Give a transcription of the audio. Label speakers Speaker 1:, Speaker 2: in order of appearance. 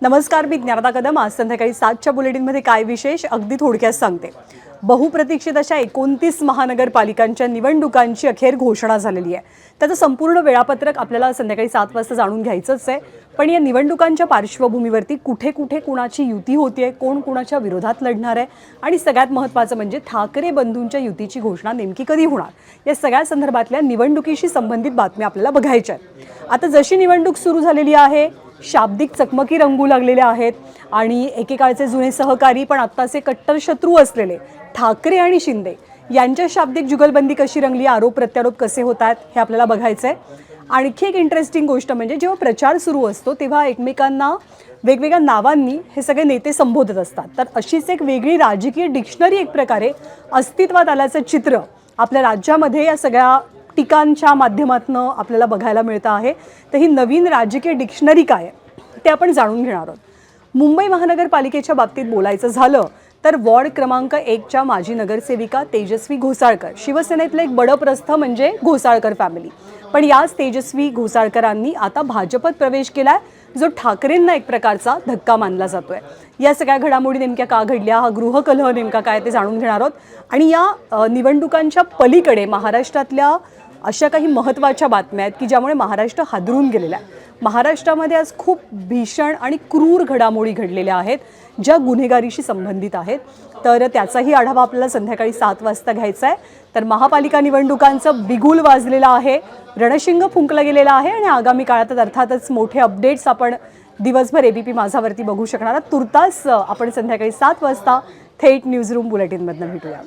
Speaker 1: नमस्कार, मी ज्ञानदा कदम. आज संध्याकाळी 7च्या बुलेटिनमध्ये काय विशेष अगदी थोडक्यात सांगते. बहुप्रतीक्षित अशा 29 महानगरपालिकांच्या निवडणुकांची अखेर घोषणा झालेली आहे. त्याचं संपूर्ण वेळापत्रक आपल्याला संध्याकाळी 7 वाजता जाणून घ्यायचंच आहे. पण या निवडणुकांच्या पार्श्वभूमीवरती कुठे कुठे कुणाची युती होतीये, कोण कुणाच्या विरोधात लढणार आहे आणि सगळ्यात महत्त्वाचं म्हणजे ठाकरे बंधूंच्या युतीची घोषणा नेमकी कधी होणार, या सगळ्या संदर्भातल्या निवडणुकीशी संबंधित बातम्या आपल्याला बघायच्या आहेत. आता जशी निवडणूक सुरू झालेली आहे, शाब्दिक चकमकी रंगू लागलेल्या आहेत आणि एकेकाळचे जुने सहकारी पण आत्ताचे कट्टर शत्रू असलेले ठाकरे आणि शिंदे यांच्या शाब्दिक जुगलबंदी कशी रंगली, आरोप प्रत्यारोप कसे होतात हे आपल्याला बघायचं आहे. आणखी एक इंटरेस्टिंग गोष्ट म्हणजे जेव्हा प्रचार सुरू असतो तेव्हा एकमेकांना वेगवेगळ्या नावांनी हे सगळे नेते संबोधत असतात. तर अशीच एक वेगळी राजकीय डिक्शनरी एक प्रकारे अस्तित्वात आल्याचं चित्र आपल्या राज्यामध्ये या सगळ्या टीकांच्या माध्यमातून आपल्याला बघायला मिळतं आहे. तर ही नवीन राजकीय डिक्शनरी काय आहे ते आपण जाणून घेणार आहोत. मुंबई महानगरपालिकेच्या बाबतीत बोलायचं झालं तर वॉर्ड क्रमांक 1च्या माजी नगरसेविका तेजस्वी घोसाळकर, शिवसेनेतलं एक बडप्रस्थ म्हणजे घोसाळकर फॅमिली. पण याच तेजस्वी घोसाळकरांनी आता भाजपत प्रवेश केलाय, जो ठाकरेंना एक प्रकारचा धक्का मानला जातोय. या सगळ्या घडामोडी नेमक्या का घडल्या, हा गृहकलह नेमका काय ते जाणून घेणार आहोत. आणि या निवडणुकांच्या पलीकडे महाराष्ट्रातल्या अशा काही महत्त्वाच्या बातम्या आहेत की ज्यामुळे महाराष्ट्र हादरून गेलेला आहे. महाराष्ट्रामध्ये आज खूप भीषण आणि क्रूर घडामोडी घडलेल्या आहेत ज्या गुन्हेगारीशी संबंधित आहेत. तर त्याचाही आढावा आपल्याला संध्याकाळी 7 वाजता घ्यायचा आहे. तर महापालिका निवडणुकांचं बिगुल वाजलेलं आहे, रणशिंग फुंकलं गेलेलं आहे आणि आगामी काळात अर्थातच मोठे अपडेट्स आपण दिवसभर ABP माझावरती बघू शकणार आहात. तुर्तास आपण संध्याकाळी 7 वाजता थेट न्यूजरूम बुलेटिनमधनं भेटूया.